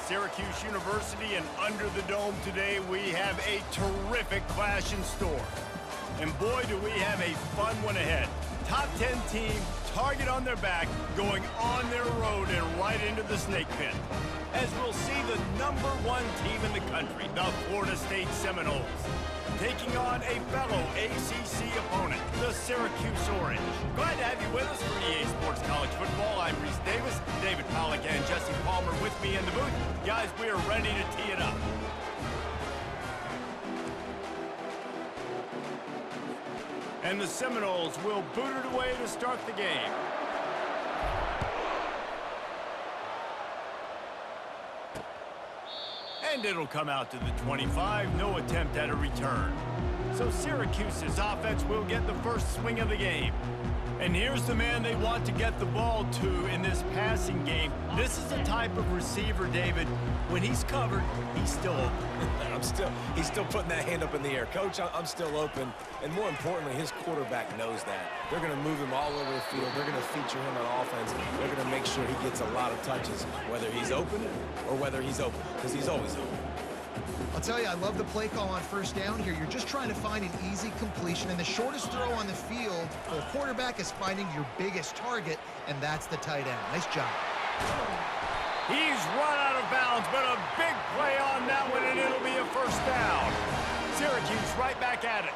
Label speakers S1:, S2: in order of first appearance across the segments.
S1: Syracuse University, and under the dome today, we have a terrific clash in store. And boy, do we have a fun one ahead. Top 10 team, target on their back, going on their road and right into the snake pit. As we'll see the #1 team in the country, the Florida State Seminoles, taking on a fellow ACC opponent, the Syracuse Orange. Glad to have you with us for EA Sports College Football. I'm Reese Davis, David Pollack and Jesse Palmer with me in the booth. Guys, we are ready to tee it up. And the Seminoles will boot it away to start the game. And it'll come out to the 25, no attempt at a return. So Syracuse's offense will get the first swing of the game. And here's the man they want to get the ball to in this passing game. This is the type of receiver, David, when he's covered, he's still open.
S2: He's still putting that hand up in the air. Coach, I'm still open. And more importantly, his quarterback knows that. They're going to move him all over the field. They're going to feature him on offense. They're going to make sure he gets a lot of touches, whether he's open or whether he's open, because he's always open.
S3: I'll tell you, I love the play call on first down here. You're just trying to find an easy completion, and the shortest throw on the field for a quarterback is finding your biggest target, and that's the tight end. Nice job.
S1: He's run out of bounds, but a big play on that one, and it'll be a first down. Syracuse right back at it.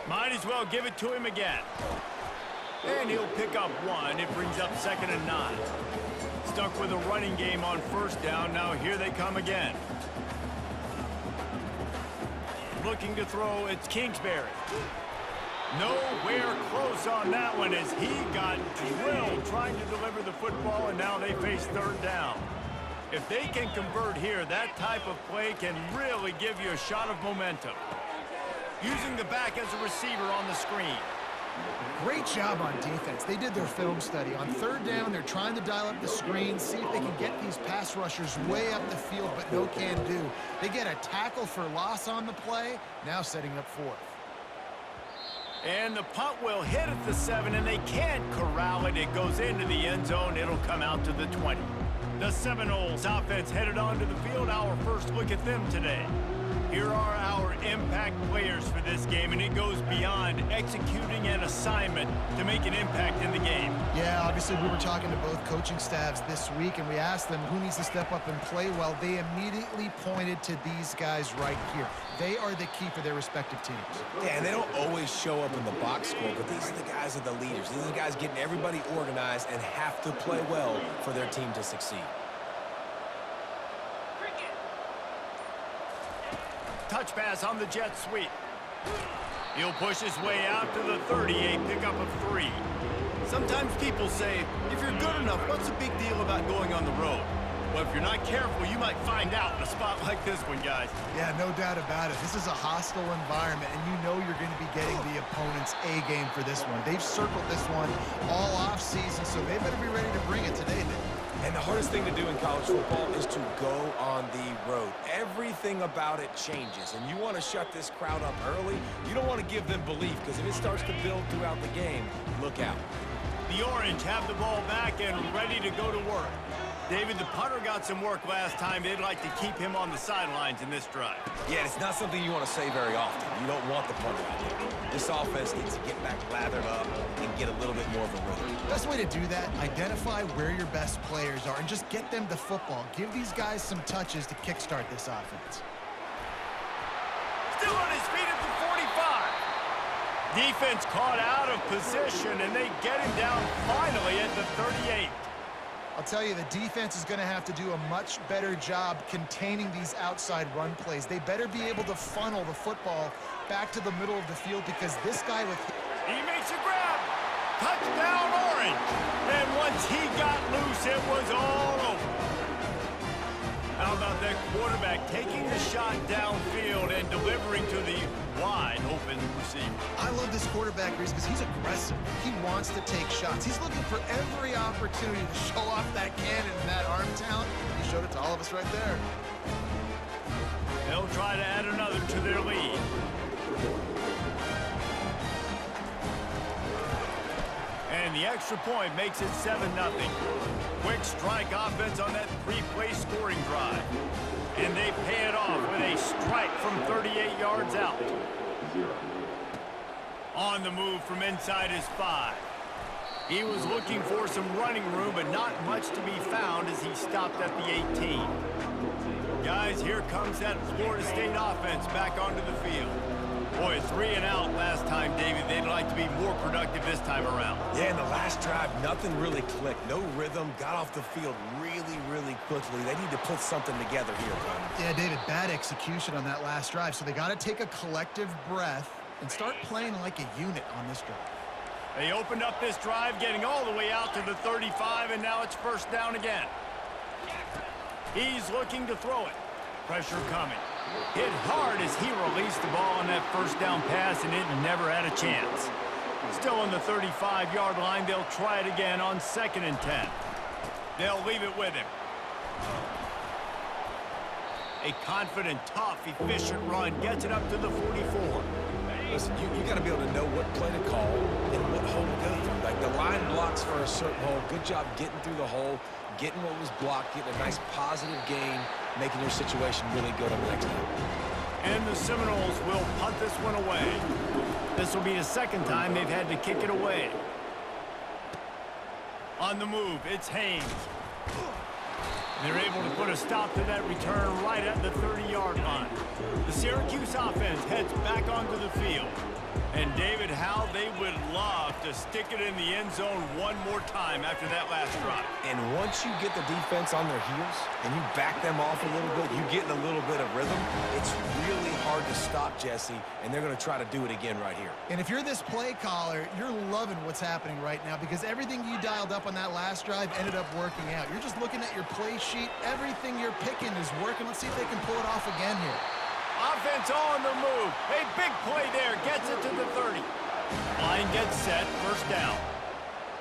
S1: Might as well give it to him again. And he'll pick up one. It brings up 2nd and 9. Stuck with a running game on first down. Now here they come again. Looking to throw, it's Kingsbury. Nowhere close on that one as he got drilled trying to deliver the football, and now they face 3rd down. If they can convert here, that type of play can really give you a shot of momentum. Using the back as a receiver on the screen.
S3: Great job on defense. They did their film study. On 3rd down, they're trying to dial up the screen, see if they can get these pass rushers way up the field, but no can do. They get a tackle for loss on the play, now setting up 4th.
S1: And the punt will hit at the 7, and they can't corral it. It goes into the end zone. It'll come out to the 20. The Seminoles offense headed onto the field. Our first look at them today. Here are our impact players for this game, and it goes beyond executing an assignment to make an impact in the game.
S3: Yeah, obviously we were talking to both coaching staffs this week, and we asked them who needs to step up and play well. They immediately pointed to these guys right here. They are the key for their respective teams.
S2: Yeah, and they don't always show up in the box score, but these are the guys that are the leaders. These are the guys getting everybody organized and have to play well for their team to succeed.
S1: Touch pass on the jet sweep. He'll push his way out to the 38, pickup of 3. Sometimes people say, if you're good enough, what's the big deal about going on the road? Well, if you're not careful, you might find out in a spot like this one, guys.
S3: Yeah, no doubt about it. This is a hostile environment, and you know you're going to be getting the opponent's A game for this one. They've circled this one all off season, so they better be ready to bring it today.
S2: And the hardest thing to do in college football is to go on the road. Everything about it changes, and you want to shut this crowd up early. You don't want to give them belief, because if it starts to build throughout the game, look out.
S1: The Orange have the ball back and ready to go to work. David, the punter got some work last time. They'd like to keep him on the sidelines in this drive.
S2: Yeah, it's not something you want to say very often. You don't want the punter out there. This offense needs to get back lathered up and get a little bit more of a rhythm.
S3: Best way to do that, identify where your best players are and just get them the football. Give these guys some touches to kickstart this offense.
S1: Still on his feet at the 45. Defense caught out of position, and they get him down finally at the 38.
S3: I'll tell you, the defense is going to have to do a much better job containing these outside run plays. They better be able to funnel the football back to the middle of the field, because this guy with...
S1: He makes a grab. Touchdown, Orange. And once he got loose, it was all over. How about that quarterback taking the shot downfield and delivering to the wide-open receiver?
S3: I love this quarterback, Reese, because he's aggressive. He wants to take shots. He's looking for every opportunity to show off that cannon and that arm talent. He showed it to all of us right there.
S1: They'll try to add another to their lead. And the extra point makes it 7-0. Quick strike offense on that three-play scoring drive. And they pay it off with a strike from 38 yards out. On the move from inside his 5. He was looking for some running room, but not much to be found as he stopped at the 18. Guys, here comes that Florida State offense back onto the field. Boy, 3 and out last time, David. They'd like to be more productive this time around.
S2: Yeah, in the last drive, nothing really clicked. No rhythm. Got off the field really, really quickly. They need to put something together here, Tony.
S3: Yeah, David, bad execution on that last drive, so they got to take a collective breath and start playing like a unit on this drive.
S1: They opened up this drive, getting all the way out to the 35, and now it's first down again. He's looking to throw it. Pressure coming. Hit hard as he released the ball on that first down pass, and it never had a chance. Still on the 35-yard line, they'll try it again on 2nd and 10. They'll leave it with him. A confident, tough, efficient run gets it up to the 44.
S2: Listen, you got to be able to know what play to call and what hole to go through. Like, the line blocks for a certain hole. Good job getting through the hole, getting what was blocked, getting a nice positive gain, making your situation really good on the next down.
S1: And the Seminoles will punt this one away. This will be the second time they've had to kick it away. On the move, it's Haynes. They're able to put a stop to that return right at the 30-yard line. The Syracuse offense heads back onto the field. And David, how they would love to stick it in the end zone one more time after that last drive.
S2: And once you get the defense on their heels and you back them off a little bit, you get in a little bit of rhythm, it's really hard to stop, Jesse, and they're going to try to do it again right here.
S3: And if you're this play caller, you're loving what's happening right now because everything you dialed up on that last drive ended up working out. You're just looking at your play sheet. Everything you're picking is working. Let's see if they can pull it off again here.
S1: Offense on the move. A big play there. Gets it to the 30. Line gets set. First down.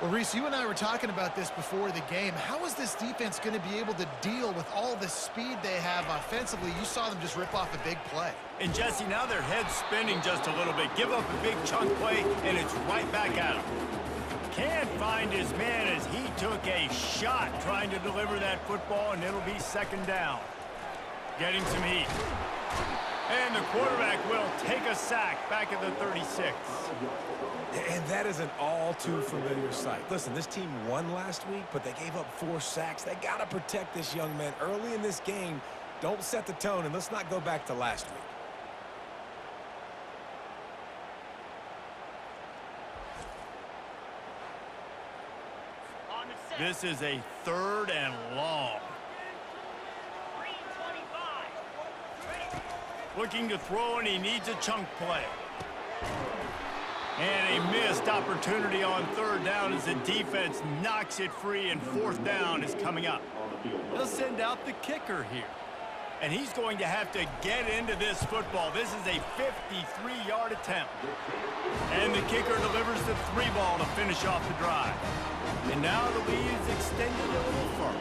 S3: Well, Reese, you and I were talking about this before the game. How is this defense going to be able to deal with all the speed they have offensively? You saw them just rip off a big play.
S1: And, Jesse, now their head's spinning just a little bit. Give up a big chunk play, and it's right back at him. Can't find his man as he took a shot trying to deliver that football, and it'll be second down. Getting some heat. And the quarterback will take a sack back at the 36.
S2: And that is an all-too-familiar sight. Listen, this team won last week, but they gave up 4 sacks. They got to protect this young man early in this game. Don't set the tone, and let's not go back to last week.
S1: This is a 3rd and long. Looking to throw, and he needs a chunk play. And a missed opportunity on 3rd down as the defense knocks it free, and 4th down is coming up. They'll send out the kicker here. And he's going to have to get into this football. This is a 53-yard attempt. And the kicker delivers the 3 ball to finish off the drive. And now the lead is extended a little further.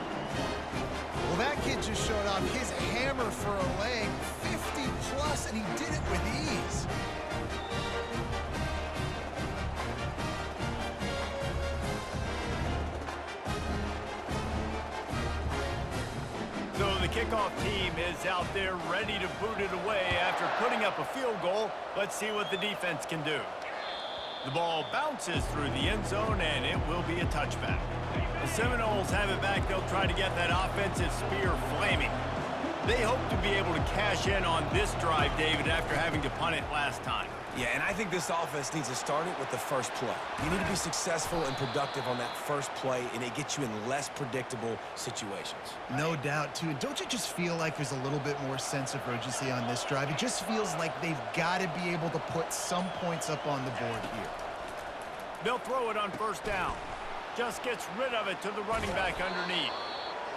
S3: Well, that kid just showed off his hammer for a leg, 50-plus, and he did it with ease.
S1: So the kickoff team is out there ready to boot it away after putting up a field goal. Let's see what the defense can do. The ball bounces through the end zone, and it will be a touchback. The Seminoles have it back. They'll try to get that offensive spear flaming. They hope to be able to cash in on this drive, David, after having to punt it last time.
S2: Yeah, and I think this offense needs to start it with the first play. You need to be successful and productive on that first play, and it gets you in less predictable situations.
S3: No doubt, too. And don't you just feel like there's a little bit more sense of urgency on this drive? It just feels like they've got to be able to put some points up on the board here.
S1: They'll throw it on 1st down. Just gets rid of it to the running back underneath.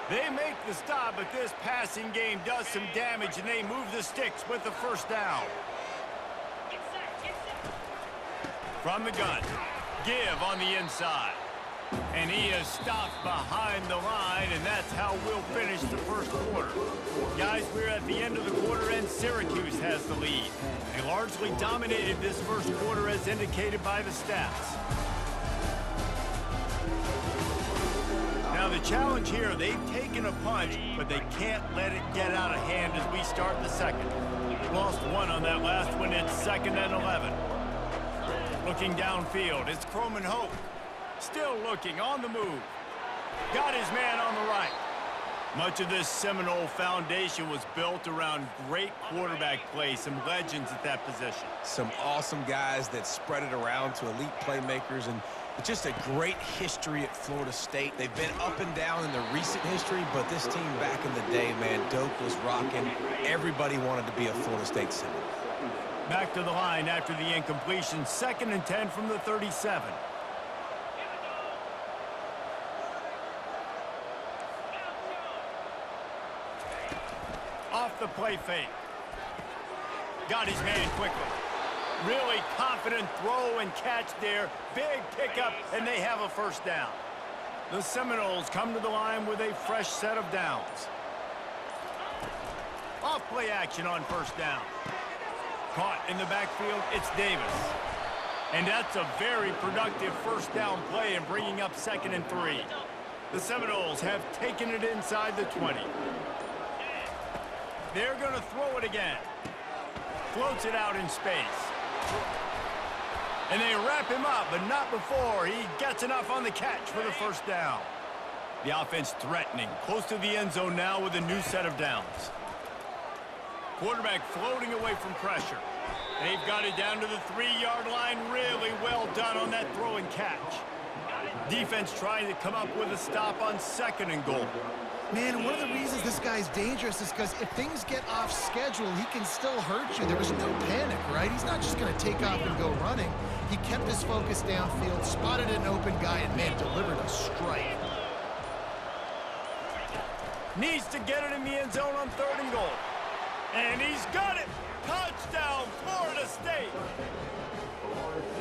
S1: They make the stop, but this passing game does some damage, and they move the sticks with the 1st down. From the gun, give on the inside. And he is stopped behind the line, and that's how we'll finish the first quarter. Guys, we're at the end of the quarter, and Syracuse has the lead. They largely dominated this first quarter as indicated by the stats. Now the challenge here, they've taken a punch, but they can't let it get out of hand as we start the second. Lost one on that last one. It's 2nd and 11. Looking downfield, it's Croman Hope. Still looking, on the move. Got his man on the right. Much of this Seminole foundation was built around great quarterback play, some legends at that position.
S2: Some awesome guys that spread it around to elite playmakers, and just a great history at Florida State. They've been up and down in the recent history, but this team back in the day, man, Doak was rocking. Everybody wanted to be a Florida State Seminole.
S1: Back to the line after the incompletion. 2nd and 10 from the 37. Off the play fake. Got his man quickly. Really confident throw and catch there. Big pickup, and they have a first down. The Seminoles come to the line with a fresh set of downs. Off play action on first down. Caught in the backfield, it's Davis. And that's a very productive first down play and bringing up 2nd and 3. The Seminoles have taken it inside the 20. They're going to throw it again. Floats it out in space. And they wrap him up, but not before he gets enough on the catch for the first down. The offense threatening, close to the end zone now with a new set of downs. Quarterback floating away from pressure. They've got it down to the 3-yard line. Really well done on that throw and catch. Defense trying to come up with a stop on 2nd and goal.
S3: Man, one of the reasons this guy's dangerous is because if things get off schedule, he can still hurt you. There was no panic, right? He's not just going to take off and go running. He kept his focus downfield, spotted an open guy, and, man, delivered a strike.
S1: Needs to get it in the end zone on 3rd and goal. And he's got it! Touchdown, Florida State!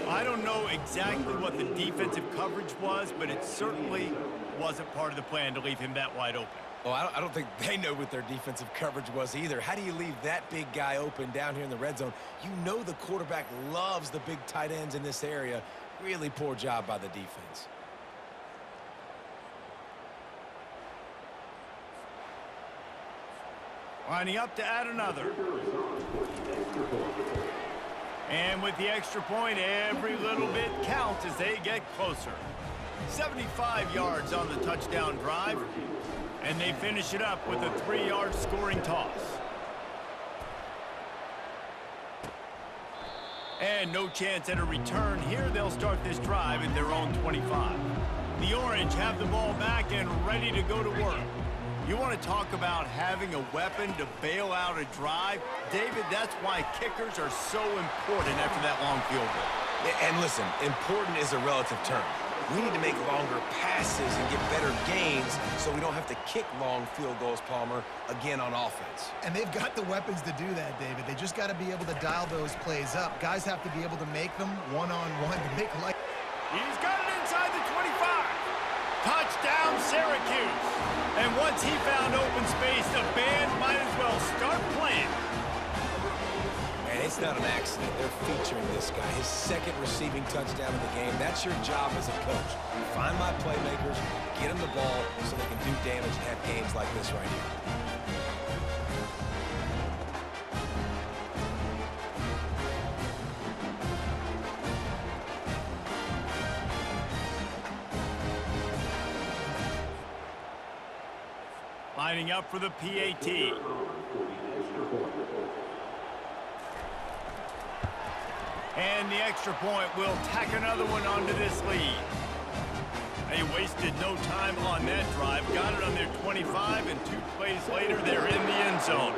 S1: I don't know exactly what the defensive coverage was, but it certainly wasn't part of the plan to leave him that wide open.
S2: Well, I don't think they know what their defensive coverage was either. How do you leave that big guy open down here in the red zone? You know the quarterback loves the big tight ends in this area. Really poor job by the defense.
S1: Lining up to add another. And with the extra point, every little bit counts as they get closer. 75 yards on the touchdown drive, and they finish it up with a 3-yard scoring toss. And no chance at a return here. They'll start this drive at their own 25. The Orange have the ball back and ready to go to work. You want to talk about having a weapon to bail out a drive? David, that's why kickers are so important after that long field goal.
S2: And listen, important is a relative term. We need to make longer passes and get better gains so we don't have to kick long field goals, Palmer, again on offense.
S3: And they've got the weapons to do that, David. They just got to be able to dial those plays up. Guys have to be able to make them one-on-one to make life.
S1: He's got it inside the 25. Touchdown, Syracuse. And once he found open space, the band might as well start playing.
S2: And it's not an accident. They're featuring this guy. His 2nd receiving touchdown of the game. That's your job as a coach. Find my playmakers, get them the ball so they can do damage and have games like this right here.
S1: Lining up for the PAT. And the extra point will tack another one onto this lead. They wasted no time on that drive. Got it on their 25, and 2 plays later, they're in the end zone.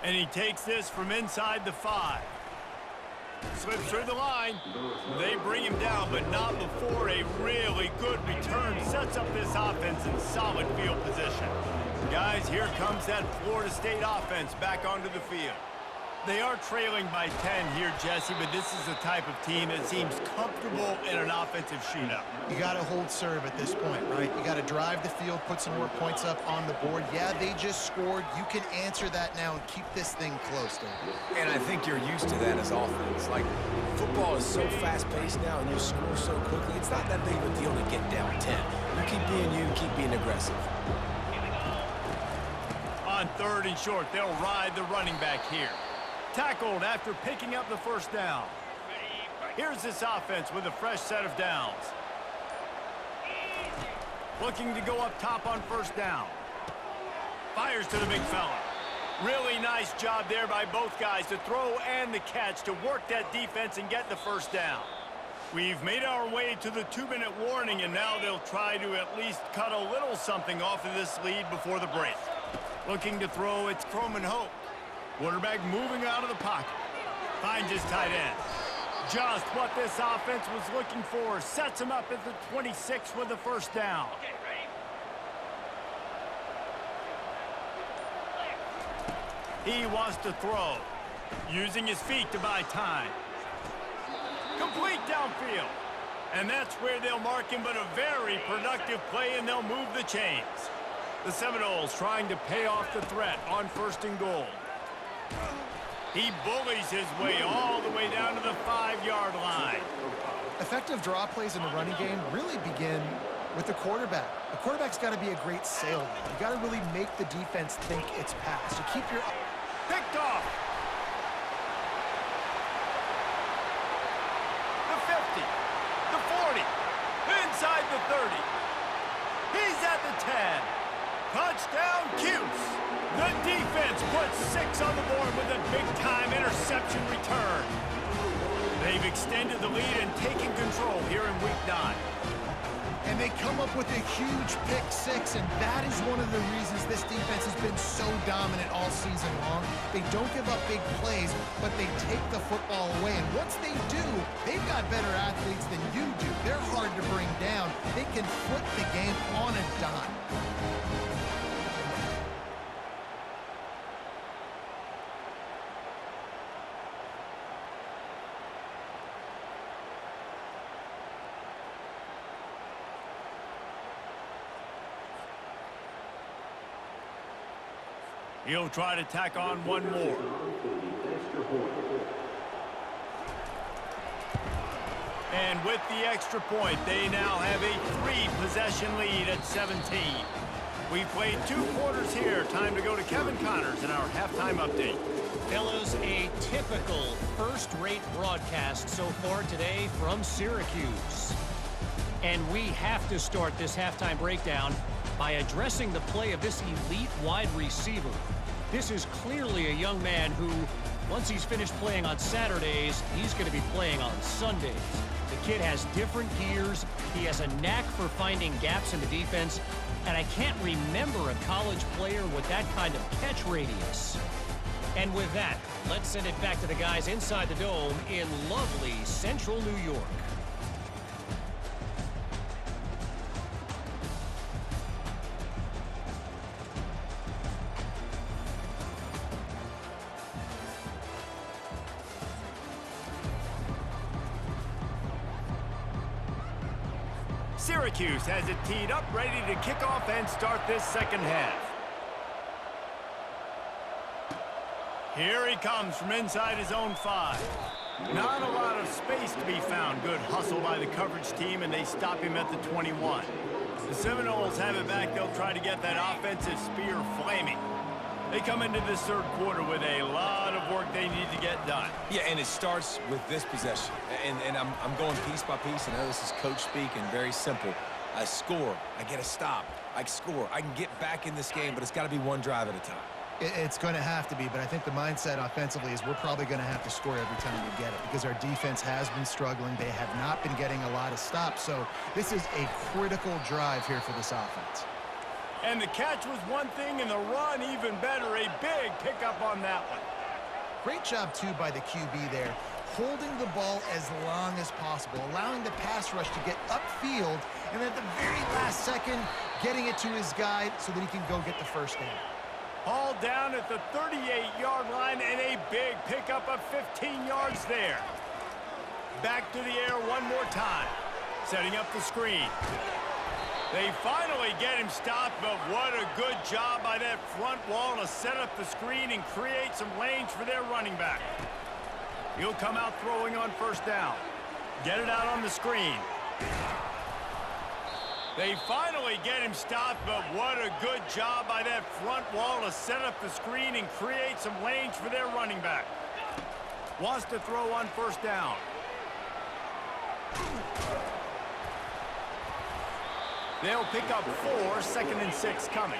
S1: And he takes this from inside the 5. Slips through the line. They bring him down, but not before a really good return sets up this offense in solid field position. Guys, here comes that Florida State offense back onto the field. They are trailing by 10 here, Jesse, but this is the type of team that seems comfortable in an offensive shootout.
S3: You got to hold serve at this point, right? You got to drive the field, put some more points up on the board. Yeah, they just scored. You can answer that now and keep this thing close, David.
S2: And I think you're used to that as offense. Like, football is so fast-paced now and you score so quickly, it's not that big of a deal to get down 10. You keep being you, keep being aggressive.
S1: On 3rd and short, they'll ride the running back here. Tackled after picking up the first down. Here's this offense with a fresh set of downs. Looking to go up top on first down. Fires to the big fella. Really nice job there by both guys to throw and the catch to work that defense and get the first down. We've made our way to the 2-minute warning, and now they'll try to at least cut a little something off of this lead before the break. Looking to throw, it's Croman Hope. Quarterback moving out of the pocket. Finds his tight end. Just what this offense was looking for. Sets him up at the 26 with the first down. He wants to throw. Using his feet to buy time. Complete downfield. And that's where they'll mark him, but a very productive play, and they'll move the chains. The Seminoles trying to pay off the threat on 1st and goal. He bullies his way all the way down to the 5-yard line.
S3: Effective draw plays in the running game really begin with the quarterback. The quarterback's got to be a great salesman. You got to really make the defense think it's pass. So keep your...
S1: Picked off. The 50. The 40. Inside the 30. He's at the 10. Touchdown, Cuse. The defense puts 6 on the board with a big-time interception return. They've extended the lead and taken control here in Week 9.
S3: And they come up with a huge pick 6, and that is one of the reasons this defense has been so dominant all season long. They don't give up big plays, but they take the football away. And once they do, they've got better athletes than you do. They're hard to bring down. They can flip the game on a dime.
S1: He'll try to tack on one more. And with the extra point, they now have a 3-possession lead at 17. We've played 2 quarters here. Time to go to Kevin Connors in our halftime update.
S4: Fellas, a typical first-rate broadcast so far today from Syracuse. And we have to start this halftime breakdown by addressing the play of this elite wide receiver. This is clearly a young man who, once he's finished playing on Saturdays, he's going to be playing on Sundays. The kid has different gears. He has a knack for finding gaps in the defense. And I can't remember a college player with that kind of catch radius. And with that, let's send it back to the guys inside the dome in lovely central New York.
S1: Syracuse has it teed up, ready to kick off and start this second half. Here he comes from inside his own 5. Not a lot of space to be found. Good hustle by the coverage team, and they stop him at the 21. The Seminoles have it back. They'll try to get that offensive spear flaming. They come into this 3rd quarter with a lot of work they need to get done.
S2: Yeah, and it starts with this possession. And I'm going piece by piece. I know this is coach speak and very simple. I score. I get a stop. I score. I can get back in this game, but it's got to be one drive at a time.
S3: It's going to have to be, but I think the mindset offensively is we're probably going to have to score every time we get it because our defense has been struggling. They have not been getting a lot of stops, so this is a critical drive here for this offense.
S1: And the catch was one thing, and the run even better. A big pickup on that one.
S3: Great job, too, by the QB there, holding the ball as long as possible, allowing the pass rush to get upfield, and at the very last second, getting it to his guy so that he can go get the first down.
S1: Hauled down at the 38-yard line, and a big pickup of 15 yards there. Back to the air one more time. Setting up the screen. They finally get him stopped, but what a good job by that front wall to set up the screen and create some lanes for their running back. He'll come out throwing on first down. Get it out on the screen. They finally get him stopped, but what a good job by that front wall to set up the screen and create some lanes for their running back. Wants to throw on first down. They'll pick up 4, 2nd and 6 coming.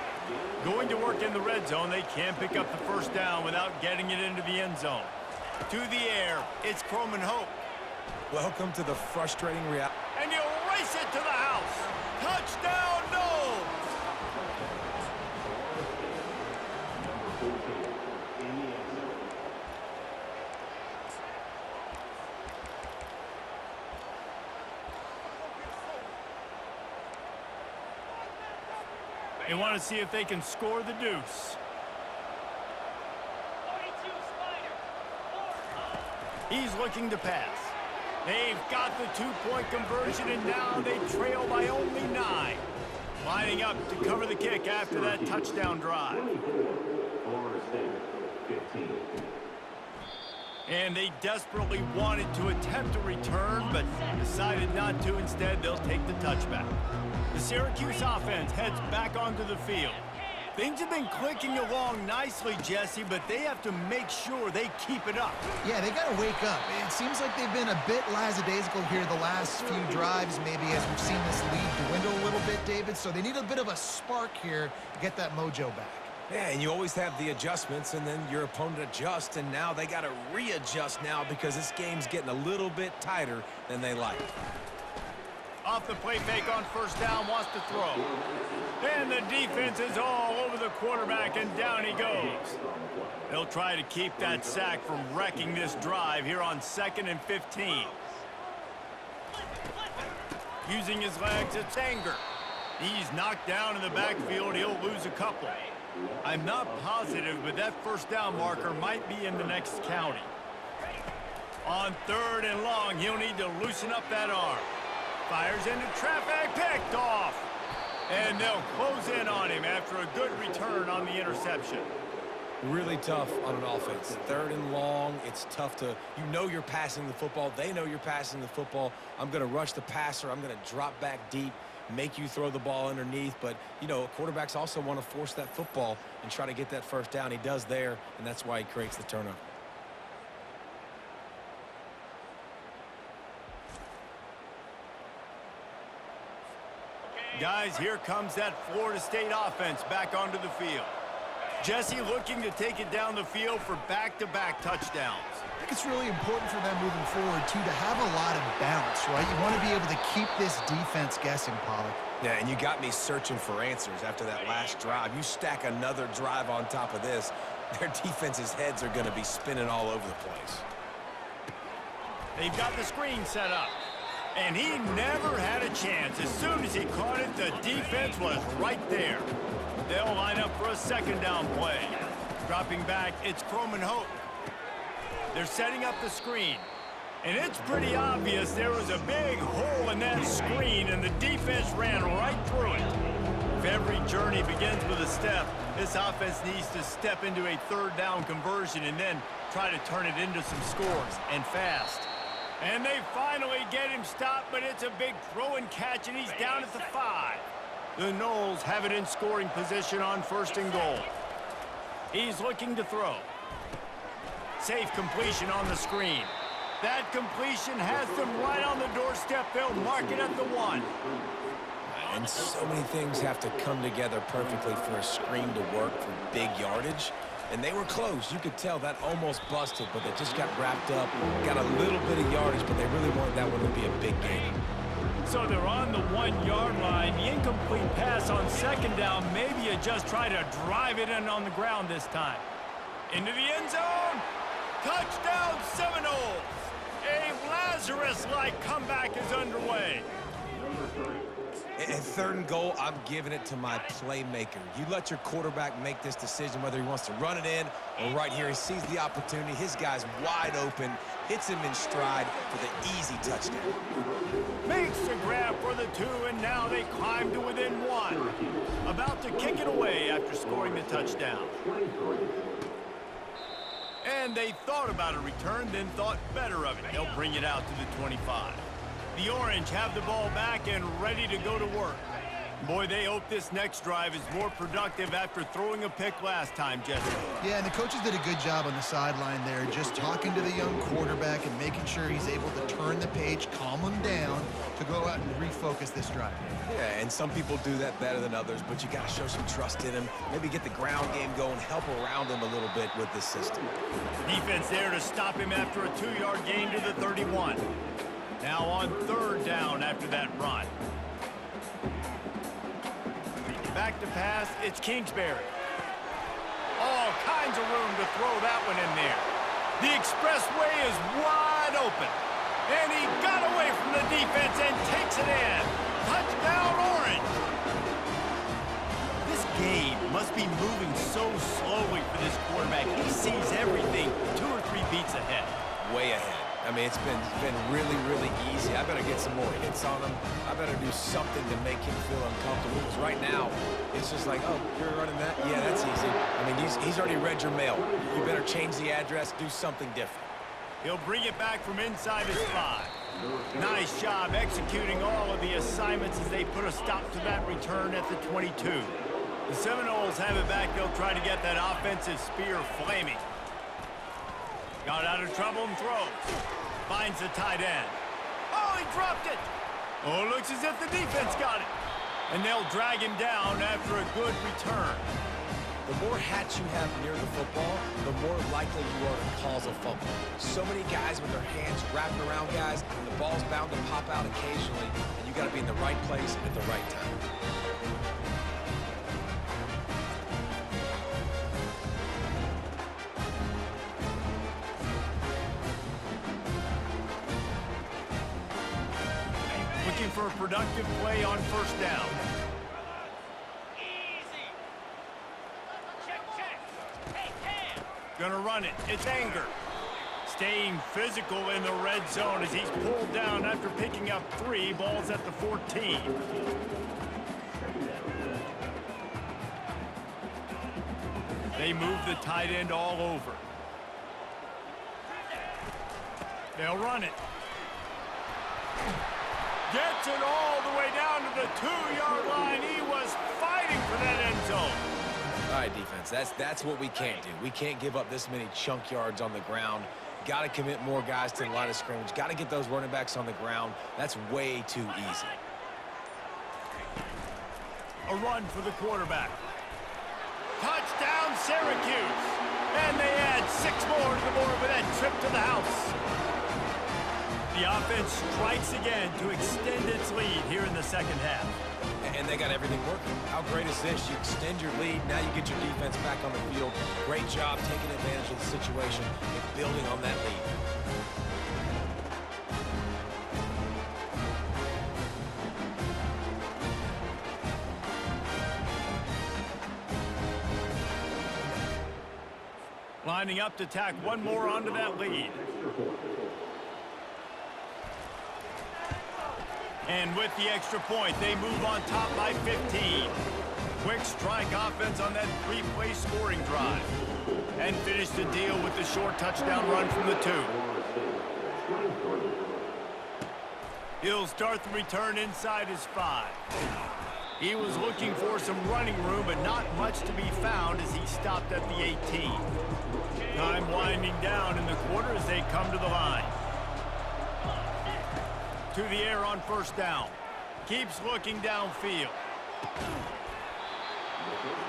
S1: Going to work in the red zone, they can't pick up the first down without getting it into the end zone. To the air, it's Croman Hope.
S2: Welcome to the frustrating reality.
S1: And he'll race it to the house. Touchdown, Knowles! They want to see if they can score the deuce. He's looking to pass. They've got the 2-point conversion, and now they trail by only 9. Lining up to cover the kick after that touchdown drive. And they desperately wanted to attempt a return, but decided not to. Instead, they'll take the touchback. The Syracuse offense heads back onto the field. Things have been clicking along nicely, Jesse, but they have to make sure they keep it up.
S3: Yeah, they got to wake up. It seems like they've been a bit lackadaisical here the last few drives, maybe, as we've seen this lead dwindle a little bit, David. So they need a bit of a spark here to get that mojo back.
S2: Yeah, and you always have the adjustments, and then your opponent adjusts, and now they got to readjust now because this game's getting a little bit tighter than they like.
S1: Off the play fake on first down, wants to throw. And the defense is all over the quarterback, and down he goes. They'll try to keep that sack from wrecking this drive here on 2nd and 15. Using his legs, it's Anger. He's knocked down in the backfield. He'll lose a couple. I'm not positive, but that first down marker might be in the next county. On 3rd and long, he'll need to loosen up that arm. Fires into traffic, picked off. And they'll close in on him after a good return on the interception.
S2: Really tough on an offense. 3rd and long, it's tough to, you know you're passing the football. They know you're passing the football. I'm going to rush the passer. I'm going to drop back deep, make you throw the ball underneath. But, you know, quarterbacks also want to force that football and try to get that first down. He does there, and that's why he creates the turnover.
S1: Guys, here comes that Florida State offense back onto the field. Jesse looking to take it down the field for back-to-back touchdowns.
S3: I think it's really important for them moving forward, too, to have a lot of balance, right? You want to be able to keep this defense guessing, Pollard.
S2: Yeah, and you got me searching for answers after that last drive. You stack another drive on top of this, their defense's heads are going to be spinning all over the place.
S1: They've got the screen set up. And he never had a chance. As soon as he caught it, the defense was right there. They'll line up for a 2nd down play. Dropping back, it's Croman Hope. They're setting up the screen. And it's pretty obvious there was a big hole in that screen, and the defense ran right through it. If every journey begins with a step, this offense needs to step into a 3rd down conversion and then try to turn it into some scores, and fast. And they finally get him stopped, but it's a big throw and catch, and he's down at the 5. The Noles have it in scoring position on 1st and goal. He's looking to throw. Safe completion on the screen. That completion has them right on the doorstep. They'll mark it at the 1.
S2: And so many things have to come together perfectly for a screen to work for big yardage. And they were close. You could tell that almost busted, but they just got wrapped up, got a little bit of yardage, but they really wanted that one to be a big gain.
S1: So they're on the 1-yard line. The incomplete pass on 2nd down. Maybe you just try to drive it in on the ground this time. Into the end zone. Touchdown Seminoles. A Lazarus-like comeback is underway.
S2: And third and goal, I'm giving it to my playmaker. You let your quarterback make this decision whether he wants to run it in or right here. He sees the opportunity. His guy's wide open, hits him in stride for the easy touchdown.
S1: Makes the grab for the 2, and now they climb to within 1. About to kick it away after scoring the touchdown. And they thought about a return, then thought better of it. They'll bring it out to the 25. The Orange have the ball back and ready to go to work. Boy, they hope this next drive is more productive after throwing a pick last time, Jesse.
S3: Yeah, and the coaches did a good job on the sideline there, just talking to the young quarterback and making sure he's able to turn the page, calm him down, to go out and refocus this drive.
S2: Yeah, and some people do that better than others, but you got to show some trust in him. Maybe get the ground game going, help around him a little bit with this system.
S1: Defense there to stop him after a 2-yard gain to the 31. Now on 3rd down after that run. Back to pass, it's Kingsbury. All kinds of room to throw that one in there. The expressway is wide open. And he got away from the defense and takes it in. Touchdown, Orange. This game must be moving so slowly for this quarterback. He sees everything 2 or 3 beats ahead.
S2: Way ahead. I mean, it's been really, really easy. I better get some more hits on him. I better do something to make him feel uncomfortable. Because right now, it's just like, oh, you're running that? Yeah, that's easy. I mean, he's already read your mail. You better change the address, do something different.
S1: He'll bring it back from inside his 5. Nice job executing all of the assignments as they put a stop to that return at the 22. The Seminoles have it back. They'll try to get that offensive spear flaming. Got out of trouble and throws. Finds the tight end. Oh, he dropped it. Oh, looks as if the defense got it. And they'll drag him down after a good return.
S2: The more hats you have near the football, the more likely you are to cause a fumble. So many guys with their hands wrapping around guys, the ball's bound to pop out occasionally, and you got to be in the right place at the right time.
S1: Looking for a productive play on 1st down. Gonna run it. It's Anger. Staying physical in the red zone as he's pulled down after picking up 3 balls at the 14. They move the tight end all over. They'll run it. Gets it all the way down to the 2-yard line. He was fighting for that end zone.
S2: All right, defense, that's what we can't do. We can't give up this many chunk yards on the ground. Got to commit more guys to the line of scrimmage. Got to get those running backs on the ground. That's way too easy.
S1: A run for the quarterback. Touchdown, Syracuse. And they add 6 more to the board with that trip to the house. The offense strikes again to extend its lead here in the 2nd half.
S2: And they got everything working. How great is this? You extend your lead, now you get your defense back on the field. Great job taking advantage of the situation and building on that lead.
S1: Lining up to tack one more onto that lead. And with the extra point, they move on top by 15. Quick strike offense on that 3-play scoring drive. And finish the deal with the short touchdown run from the 2. He'll start the return inside his 5. He was looking for some running room, but not much to be found as he stopped at the 18. Time winding down in the quarter as they come to the line. To the air on 1st down. Keeps looking downfield.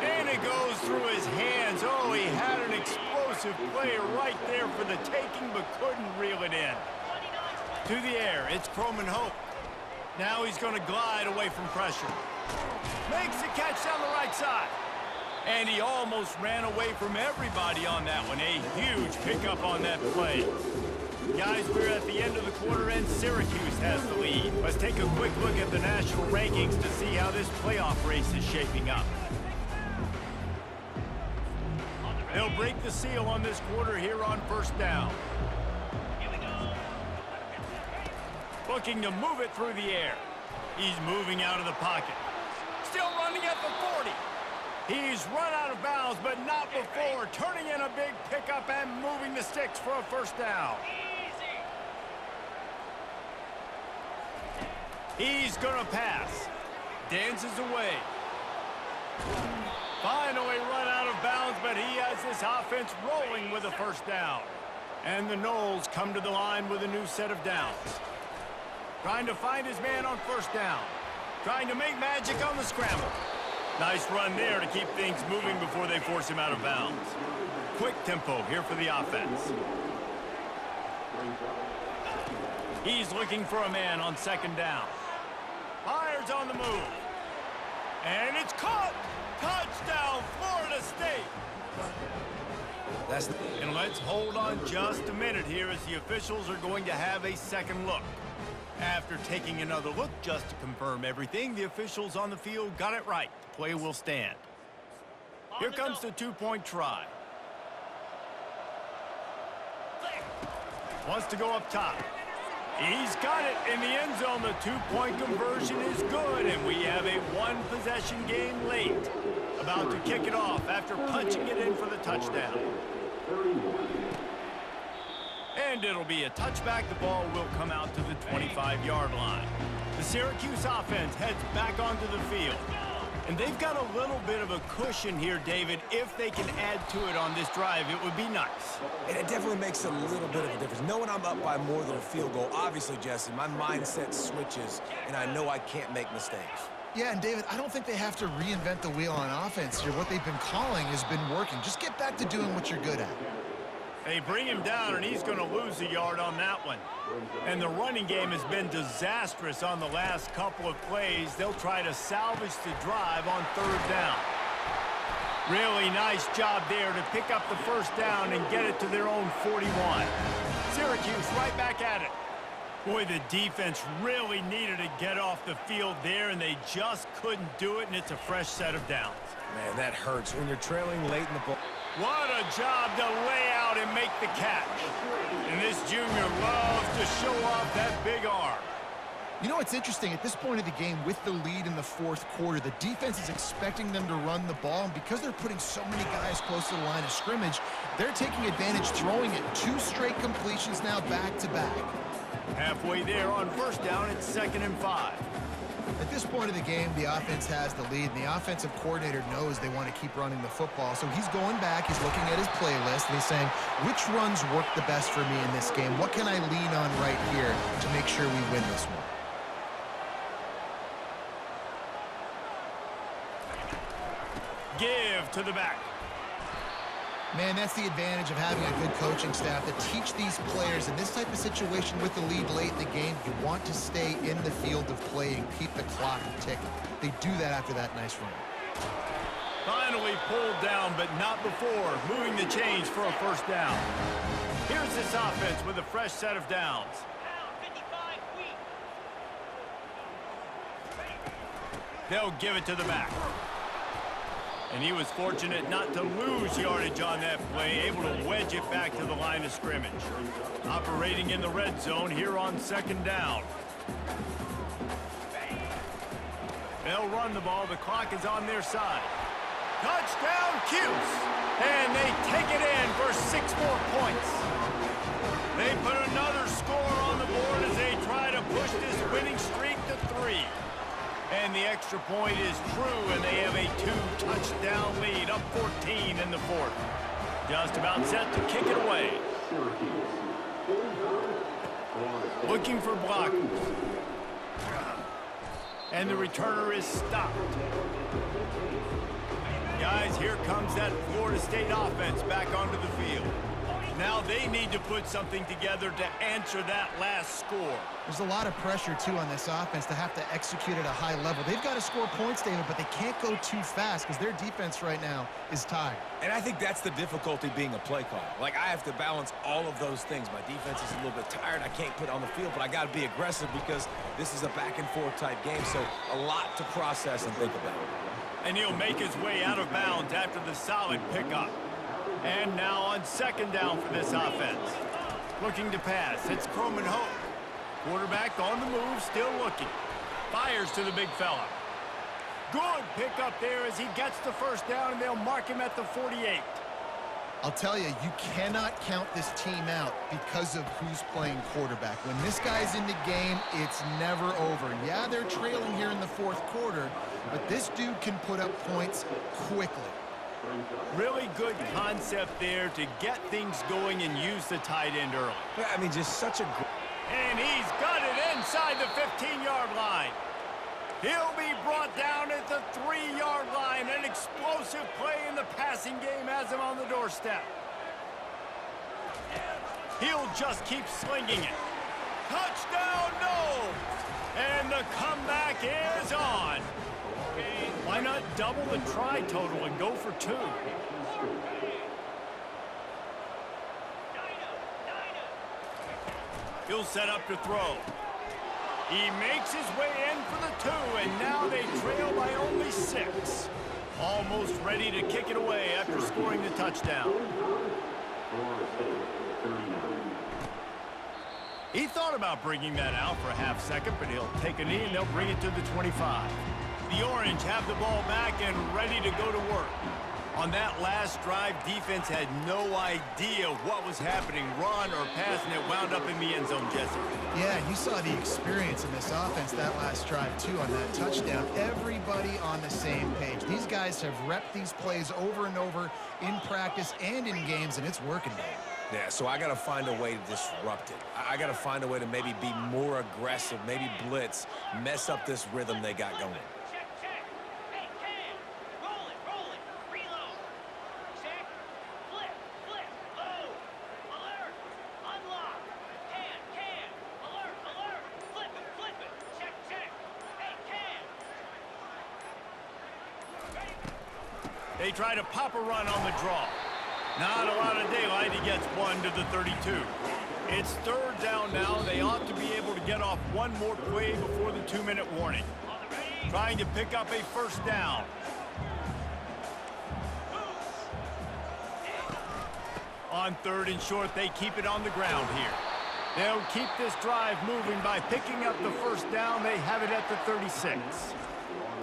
S1: And it goes through his hands. Oh, he had an explosive play right there for the taking, but couldn't reel it in. To the air, it's Croman Hope. Now he's going to glide away from pressure. Makes the catch down the right side. And he almost ran away from everybody on that one. A huge pickup on that play. Guys, we're at the end of the quarter and Syracuse has the lead. Let's take a quick look at the national rankings to see how this playoff race is shaping up. They'll break the seal on this quarter here on first down. Looking to move it through the air. He's moving out of the pocket. Still running at the 40. He's run out of bounds, but not before. Turning in a big pickup and moving the sticks for a first down. He's going to pass. Dances away. Finally run out of bounds, but he has this offense rolling with a first down. And the Noles come to the line with a new set of downs. Trying to find his man on first down. Trying to make magic on the scramble. Nice run there to keep things moving before they force him out of bounds. Quick tempo here for the offense. He's looking for a man on second down. Fires on the move. And it's caught! Touchdown, Florida State! And let's hold on just a minute here as the officials are going to have a second look. After taking another look just to confirm everything, the officials on the field got it right. The play will stand. Here comes the two-point try. Wants to go up top. He's got it in the end zone. The two-point conversion is good, and we have a one-possession game late. About to kick it off after punching it in for the touchdown. And it'll be a touchback. The ball will come out to the 25-yard line. The Syracuse offense heads back onto the field. And they've got a little bit of a cushion here, David. If they can add to it on this drive, it would be nice.
S2: And it definitely makes a little bit of a difference. Knowing I'm up by more than a field goal, obviously, Jesse, my mindset switches, and I know I can't make mistakes.
S3: Yeah, and David, I don't think they have to reinvent the wheel on offense here. What they've been calling has been working. Just get back to doing what you're good at.
S1: They bring him down, and he's going to lose a yard on that one. And the running game has been disastrous on the last couple of plays. They'll try to salvage the drive on third down. Really nice job there to pick up the first down and get it to their own 41. Syracuse right back at it. Boy, the defense really needed to get off the field there, and they just couldn't do it, and it's a fresh set of downs.
S2: Man, that hurts when you're trailing late in the ball.
S1: What a job to lay out and make the catch. And this junior loves to show off that big arm.
S3: You know, it's interesting. At this point of the game, with the lead in the fourth quarter, the defense is expecting them to run the ball. And because they're putting so many guys close to the line of scrimmage, they're taking advantage, throwing it. 2 straight completions now back-to-back.
S1: Halfway there on first down, it's 2nd and 5.
S3: At this point of the game, the offense has the lead, and the offensive coordinator knows they want to keep running the football. So he's going back, he's looking at his playlist, and he's saying, which runs work the best for me in this game? What can I lean on right here to make sure we win this one?
S1: Give to the back.
S3: Man, that's the advantage of having a good coaching staff to teach these players in this type of situation with the lead late in the game. You want to stay in the field of play and keep the clock ticking. They do that after that nice run.
S1: Finally pulled down, but not before moving the chains for a first down. Here's this offense with a fresh set of downs. They'll give it to the back. And he was fortunate not to lose yardage on that play, able to wedge it back to the line of scrimmage. Operating in the red zone here on 2nd down. They'll run the ball. The clock is on their side. Touchdown, Cuse! And they take it in for 6 more points. They put another score on the board as they try to push this winning streak to 3. And the extra point is true, and they have a 2-touchdown lead, up 14 in the 4th. Just about set to kick it away. Looking for blockers. And the returner is stopped. Guys, here comes that Florida State offense back onto the field. Now they need to put something together to answer that last score.
S3: There's a lot of pressure, too, on this offense to have to execute at a high level. They've got to score points, David, but they can't go too fast because their defense right now is tired.
S2: And I think that's the difficulty being a play caller. Like, I have to balance all of those things. My defense is a little bit tired. I can't put it on the field, but I got to be aggressive because this is a back-and-forth type game, so a lot to process and think about.
S1: And he'll make his way out of bounds after the solid pickup. And now on second down for this offense. Looking to pass. It's Croman Hope. Quarterback on the move, still looking. Fires to the big fella. Good pickup there as he gets the first down, and they'll mark him at the 48.
S3: I'll tell you, you cannot count this team out because of who's playing quarterback. When this guy's in the game, it's never over. Yeah, they're trailing here in the fourth quarter, but this dude can put up points quickly.
S1: Really good concept there to get things going and use the tight end early.
S2: Yeah, I mean, just such a...
S1: And he's got it inside the 15-yard line. He'll be brought down at the 3-yard line. An explosive play in the passing game has him on the doorstep. He'll just keep slinging it. Touchdown, no! And the comeback is on. Why not double the try total and go for 2? He'll set up to throw. He makes his way in for the 2, and now they trail by only 6. Almost ready to kick it away after scoring the touchdown. He thought about bringing that out for a half second, but he'll take a knee and they'll bring it to the 25. The Orange have the ball back and ready to go to work. On that last drive, defense had no idea what was happening, run or pass, and it wound up in the end zone, Jesse.
S3: Yeah, you saw the experience in this offense that last drive, too, on that touchdown. Everybody on the same page. These guys have repped these plays over and over in practice and in games, and it's working, Dave.
S2: Yeah, so I got to find a way to disrupt it. I got to find a way to maybe be more aggressive, maybe blitz, mess up this rhythm they got going.
S1: They try to pop a run on the draw. Not a lot of daylight. He gets 1 to the 32. It's third down now. They ought to be able to get off one more play before the 2-minute warning. Trying to pick up a first down. On third and short, they keep it on the ground here. They'll keep this drive moving by picking up the first down. They have it at the 36.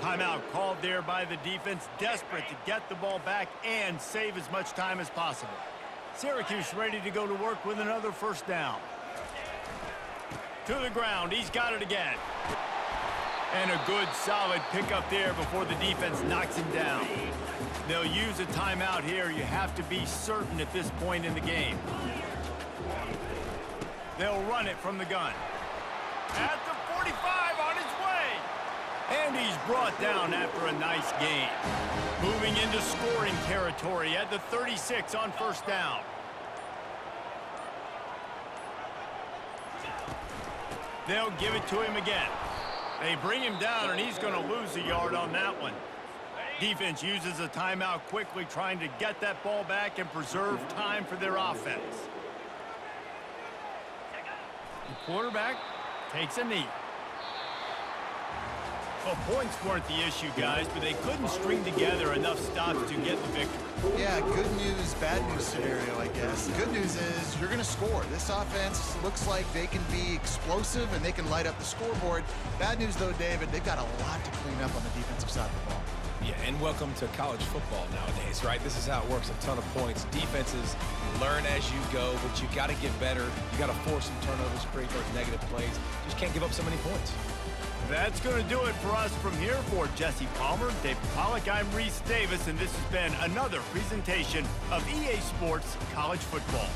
S1: Timeout called there by the defense, desperate to get the ball back and save as much time as possible. Syracuse ready to go to work with another first down. To the ground, he's got it again. And a good solid pickup there before the defense knocks him down. They'll use a timeout here. You have to be certain at this point in the game. They'll run it from the gun. At the 45 on his way. And he's brought down after a nice gain. Moving into scoring territory at the 36 on first down. They'll give it to him again. They bring him down, and he's going to lose a yard on that one. Defense uses a timeout quickly, trying to get that ball back and preserve time for their offense. The quarterback takes a knee. Well, points weren't the issue, guys, but they couldn't string together enough stops to get the victory.
S3: Yeah, good news, bad news scenario, I guess. The good news is you're going to score. This offense looks like they can be explosive and they can light up the scoreboard. Bad news, though, David, they've got a lot to clean up on the defensive side of the ball.
S2: Yeah, and welcome to college football nowadays, right? This is how it works, a ton of points. Defenses learn as you go, but you got to get better. You got to force some turnovers, create those negative plays. Just can't give up so many points.
S1: That's going to do it for us from here. For Jesse Palmer, David Pollack, I'm Reese Davis, and this has been another presentation of EA Sports College Football.